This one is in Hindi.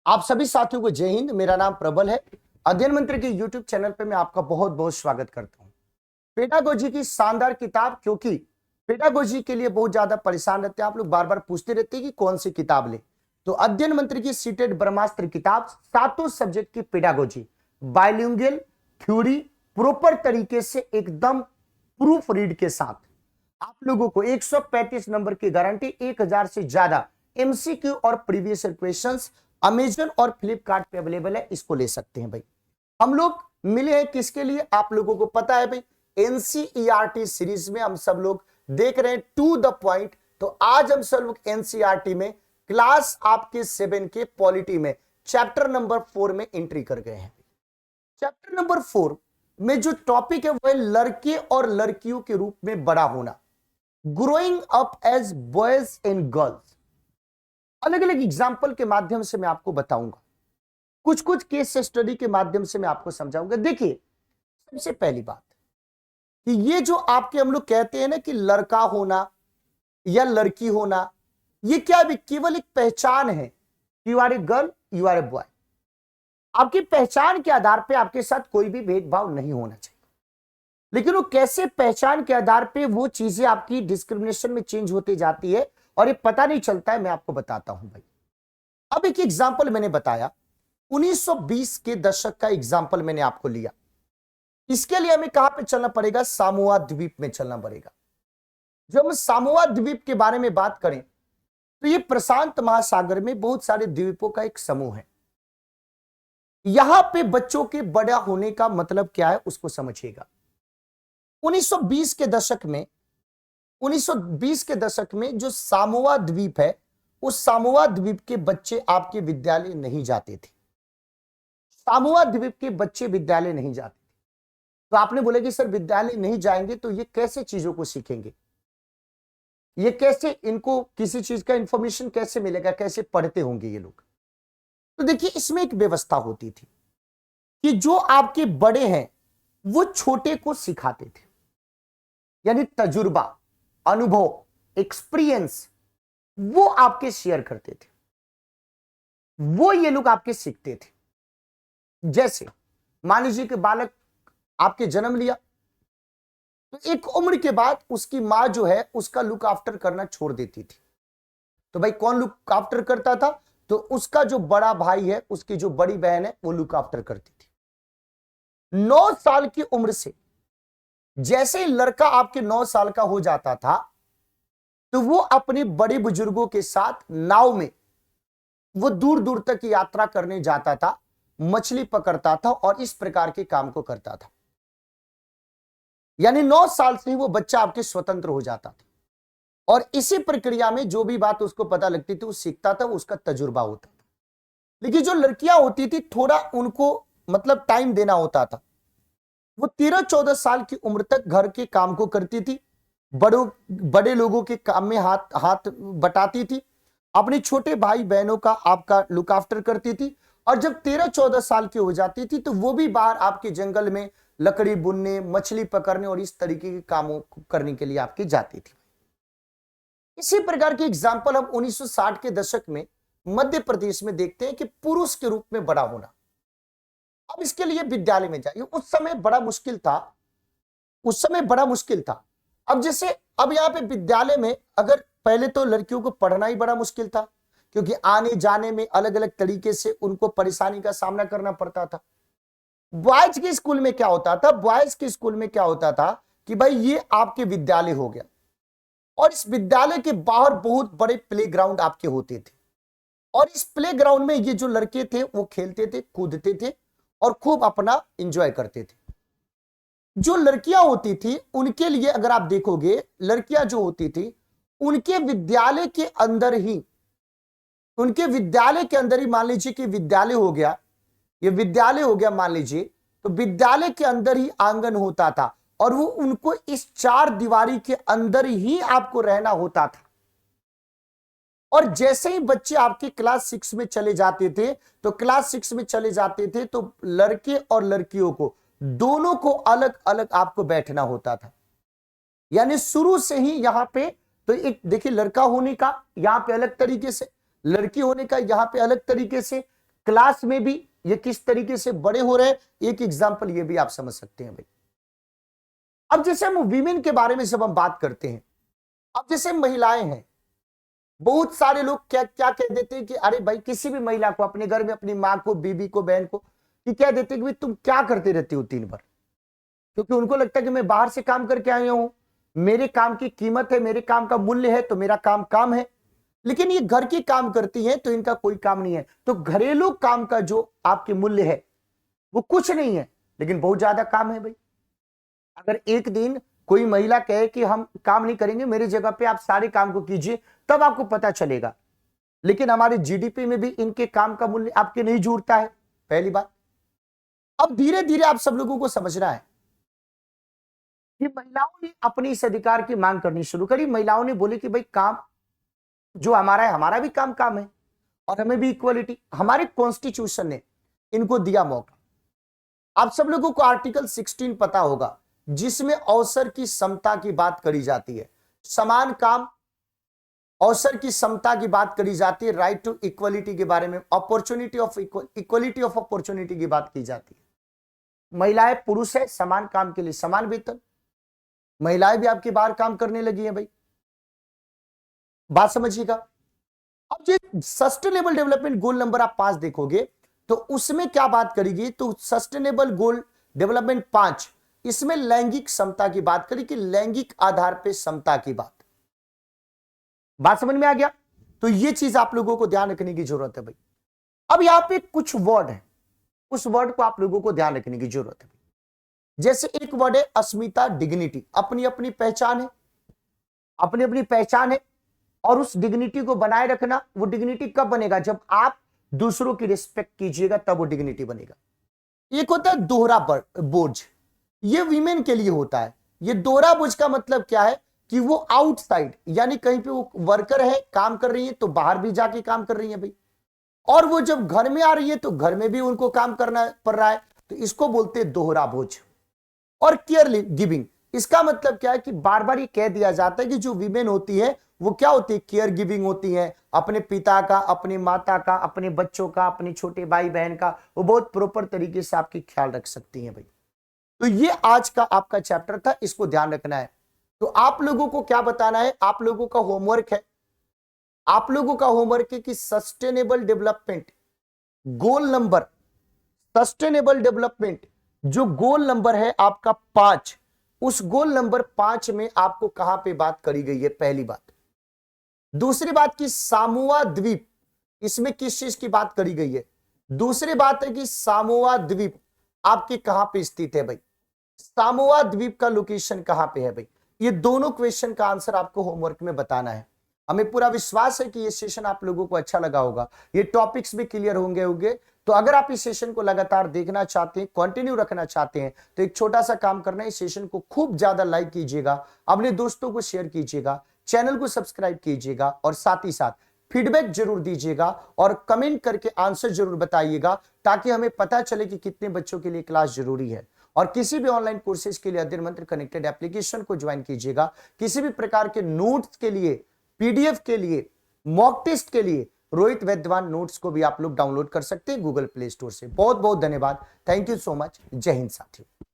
आप सभी साथियों को जय हिंद। मेरा नाम प्रबल है। अध्ययन मंत्र के YouTube चैनल पे मैं आपका बहुत बहुत स्वागत करता हूं। पेडागोजी की शानदार किताब, क्योंकि पेडागोजी के लिए बहुत ज्यादा परेशान रहते हैं आप लोग, बार बार पूछते रहते हैं कि कौन सी किताब ले। तो अध्ययन मंत्र की सीटेड ब्रह्मास्त्र किताब, सातों सब्जेक्ट की पेडागोजी, बाइलिंगुअल थ्योरी, प्रॉपर तरीके से एकदम प्रूफ रीड के साथ आप लोगों को 135 नंबर की गारंटी, 1000 से ज्यादा एमसीक्यू और प्रीवियस क्वेश्चंस अमेजन और फ्लिपकार्ट पे अवेलेबल है। इसको ले सकते हैं भाई। हम लोग मिले हैं किसके लिए, आप लोगों को पता है भाई। एनसीईआरटी सीरीज में हम सब लोग देख रहे हैं टू द पॉइंट। तो आज हम सब लोग एनसीईआरटी में क्लास आपके 7 के पॉलिटी में चैप्टर नंबर 4 में एंट्री कर गए हैं। चैप्टर नंबर 4 में जो टॉपिक है वह लड़के और लड़कियों के रूप में बड़ा होना, growing up as boys and girls. अलग अलग एग्जाम्पल के माध्यम से मैं आपको बताऊंगा, कुछ कुछ केस स्टडी के माध्यम से मैं आपको समझाऊंगा। देखिए, सबसे पहली बात कि ये जो आपके हम लोग कहते हैं ना कि लड़का होना या लड़की होना, ये क्या भी केवल एक पहचान है। You are a girl, you are a boy. आपकी पहचान के आधार पे आपके साथ कोई भी भेदभाव नहीं होना चाहिए। लेकिन वो कैसे पहचान के आधार पे वो चीजें आपकी डिस्क्रिमिनेशन में चेंज होती जाती है और ये पता नहीं चलता है, मैं आपको बताता हूं भाई। अब एक एग्जाम्पल मैंने बताया, 1920 के दशक का एग्जाम्पल मैंने आपको लिया। इसके लिए हमें कहां पे चलना पड़ेगा, सामोआ द्वीप में चलना पड़ेगा। जब हम सामोआ द्वीप के बारे में बात करें तो ये प्रशांत महासागर में बहुत सारे द्वीपों का एक समूह है। यहां पे बच्चों के बड़ा होने का मतलब क्या है उसको समझिएगा। 1920 के दशक में 1920 के दशक में जो सामोआ द्वीप है, उस सामोआ द्वीप के बच्चे आपके विद्यालय नहीं जाते थे। सामोआ द्वीप के बच्चे विद्यालय नहीं जाते थे। तो आपने बोला कि सर विद्यालय नहीं जाएंगे तो ये कैसे चीजों को सीखेंगे, ये कैसे इनको किसी चीज का इंफॉर्मेशन कैसे मिलेगा, कैसे पढ़ते होंगे ये लोग। तो देखिए, इसमें एक व्यवस्था होती थी कि जो आपके बड़े हैं वो छोटे को सिखाते थे, यानी तजुर्बा, अनुभव, एक्सपीरियंस वो आपके शेयर करते थे, वो ये लोग आपके सीखते थे। जैसे मान लीजिए कि बालक आपके जन्म लिया, तो एक उम्र के बाद उसकी मां जो है उसका लुक आफ्टर करना छोड़ देती थी। तो भाई कौन लुक आफ्टर करता था, तो उसका जो बड़ा भाई है, उसकी जो बड़ी बहन है, वो लुक आफ्टर करती थी। 9 साल की उम्र से जैसे ही लड़का आपके 9 साल का हो जाता था, तो वो अपने बड़े बुजुर्गों के साथ नाव में वो दूर दूर तक यात्रा करने जाता था, मछली पकड़ता था और इस प्रकार के काम को करता था। यानी 9 साल से ही वो बच्चा आपके स्वतंत्र हो जाता था और इसी प्रक्रिया में जो भी बात उसको पता लगती थी वो सीखता था, वो उसका तजुर्बा होता था। लेकिन जो लड़कियां होती थी, थोड़ा उनको मतलब टाइम देना होता था। वो 13-14 साल की उम्र तक घर के काम को करती थी, बड़े लोगों के काम में हाथ हाथ बटाती थी, अपने छोटे भाई बहनों का आपका लुक आफ्टर करती थी। और जब 13-14 साल की हो जाती थी तो वो भी बाहर आपके जंगल में लकड़ी बुनने, मछली पकड़ने और इस तरीके के कामों करने के लिए आपकी जाती थी। इसी प्रकार की एग्जाम्पल हम 1960 के दशक में मध्य प्रदेश में देखते हैं कि पुरुष के रूप में बड़ा होना। अब इसके लिए विद्यालय में जाइए, उस समय बड़ा मुश्किल था, उस समय बड़ा मुश्किल था। अब जैसे अब यहां पे विद्यालय में, अगर पहले तो लड़कियों को पढ़ना ही बड़ा मुश्किल था, क्योंकि आने जाने में अलग अलग तरीके से उनको परेशानी का सामना करना पड़ता था। बॉयज के स्कूल में क्या होता था, बॉयज के स्कूल में क्या होता था कि भाई ये आपके विद्यालय हो गया और इस विद्यालय के बाहर बहुत बड़े प्लेग्राउंड आपके होते थे और इस प्लेग्राउंड में ये जो लड़के थे वो खेलते थे, कूदते थे और खूब अपना एंजॉय करते थे। जो लड़कियां होती थी उनके लिए अगर आप देखोगे, लड़कियां जो होती थी उनके विद्यालय के अंदर ही, उनके विद्यालय के अंदर ही, मान लीजिए कि विद्यालय हो गया, ये विद्यालय हो गया मान लीजिए, तो विद्यालय के अंदर ही आंगन होता था और वो उनको इस 4 दीवारी के अंदर ही आपको रहना होता था। और जैसे ही बच्चे आपके क्लास 6 में चले जाते थे, तो क्लास 6 में चले जाते थे तो लड़के और लड़कियों को दोनों को अलग अलग आपको बैठना होता था। यानी शुरू से ही यहां पे तो एक देखिए, लड़का होने का यहां पे अलग तरीके से, लड़की होने का यहां पे अलग तरीके से, क्लास में भी ये किस तरीके से बड़े हो रहे हैं, एक एग्जाम्पल ये भी आप समझ सकते हैं भाई। अब जैसे हम वीमेन के बारे में जब हम बात करते हैं, अब जैसे महिलाएं हैं, बहुत सारे लोग क्या क्या कह देते हैं कि अरे भाई किसी भी महिला को अपने घर में अपनी माँ को, बीबी को, बहन को कि कह देते हैं कि भाई तुम क्या करते रहती हो दिन भर, क्योंकि उनको लगता है कि मैं बाहर से काम करके आया हूं, मेरे काम की कीमत है, मेरे काम का मूल्य है, तो मेरा काम काम है। लेकिन ये घर की काम करती है तो इनका कोई काम नहीं है। तो घरेलू काम का जो आपके मूल्य है वो कुछ नहीं है, लेकिन बहुत ज्यादा काम है भाई। अगर एक दिन कोई महिला कहे कि हम काम नहीं करेंगे, मेरी जगह पे आप सारे काम को कीजिए, तब आपको पता चलेगा। लेकिन हमारे जीडीपी में भी इनके काम का मूल्य आपके नहीं जुड़ता है, पहली बात। अब धीरे धीरे आप सब लोगों को समझना है कि महिलाओं ने अपने इस अधिकार की मांग करनी शुरू करी। महिलाओं ने बोले कि भाई काम जो हमारा है, हमारा भी काम काम है और हमें भी इक्वलिटी, हमारे कॉन्स्टिट्यूशन ने इनको दिया मौका। आप सब लोगों को आर्टिकल 16 पता होगा, जिसमें अवसर की समता की बात करी जाती है, समान काम, अवसर की समता की बात करी जाती है, राइट टू इक्वलिटी के बारे में, opportunity of equality of opportunity की बात की जाती है। महिलाएं पुरुष है, समान काम के लिए समान वेतन। महिलाएं भी आपके बाहर काम करने लगी हैं भाई, बात समझिएगा। अब ये सस्टेनेबल डेवलपमेंट गोल नंबर आप 5 देखोगे तो उसमें क्या बात करेगी, तो सस्टेनेबल गोल डेवलपमेंट 5, इसमें लैंगिक समता की बात करी कि लैंगिक आधार पे समता की बात समझ में आ गया। तो ये चीज आप लोगों को ध्यान रखने की जरूरत है भाई। अब यहां पे कुछ वर्ड है, उस वर्ड को आप लोगों को ध्यान रखने की जरूरत है। जैसे एक वर्ड है अस्मिता, डिग्निटी, अपनी अपनी पहचान है, अपनी अपनी पहचान है, और उस डिग्निटी को बनाए रखना। वो डिग्निटी कब बनेगा, जब आप दूसरों की रिस्पेक्ट कीजिएगा, तब वो डिग्निटी बनेगा। एक होता है दोहरा बोझ, ये वीमेन के लिए होता है। ये दोहरा बोझ का मतलब क्या है कि वो आउटसाइड, यानी कहीं पे वो वर्कर है, काम कर रही है, तो बाहर भी जाके काम कर रही है भाई, और वो जब घर में आ रही है तो घर में भी उनको काम करना पड़ रहा है, तो इसको बोलते हैं दोहरा बोझ। और केयर गिविंग, इसका मतलब क्या है कि बार बार ये कह दिया जाता है कि जो वीमेन होती है वो क्या होती है, केयर गिविंग होती है, अपने पिता का, अपनी माता का, अपने बच्चों का, अपने छोटे भाई बहन का वो बहुत प्रॉपर तरीके से आपकी ख्याल रख सकती हैं भाई। तो ये आज का आपका चैप्टर था, इसको ध्यान रखना है। तो आप लोगों को क्या बताना है, आप लोगों का होमवर्क है, आप लोगों का होमवर्क है कि sustainable development goal number, sustainable development जो गोल नंबर है आपका 5, उस गोल नंबर 5 में आपको कहां पे बात करी गई है, पहली बात। दूसरी बात की सामोआ द्वीप, इसमें किस चीज की बात करी गई है। दूसरी बात है कि सामोआ द्वीप आपके कहां पे स्थित है भाई, सामोआ द्वीप का लोकेशन कहां पे है भाई। ये दोनों क्वेश्चन का आंसर आपको होमवर्क में बताना है। हमें पूरा विश्वास है कि ये सेशन आप लोगों को अच्छा लगा होगा, ये टॉपिक्स भी क्लियर होंगे। तो अगर आप इस सेशन को लगातार देखना चाहते हैं, कंटिन्यू रखना चाहते हैं, तो एक छोटा सा काम करना है, इस सेशन को खूब ज्यादा लाइक कीजिएगा, अपने दोस्तों को शेयर कीजिएगा, चैनल को सब्सक्राइब कीजिएगा, और साथ ही साथ फीडबैक जरूर दीजिएगा और कमेंट करके आंसर जरूर बताइएगा, ताकि हमें पता चले कि कितने बच्चों के लिए क्लास जरूरी है। और किसी भी ऑनलाइन कोर्सेज के लिए अध्ययन मंत्र कनेक्टेड एप्लीकेशन को ज्वाइन कीजिएगा। किसी भी प्रकार के नोट्स के लिए, पीडीएफ के लिए, मॉक टेस्ट के लिए रोहित वैद्यवान नोट्स को भी आप लोग डाउनलोड कर सकते हैं गूगल प्ले स्टोर से। बहुत बहुत धन्यवाद, थैंक यू सो मच, जय हिंद साथियों।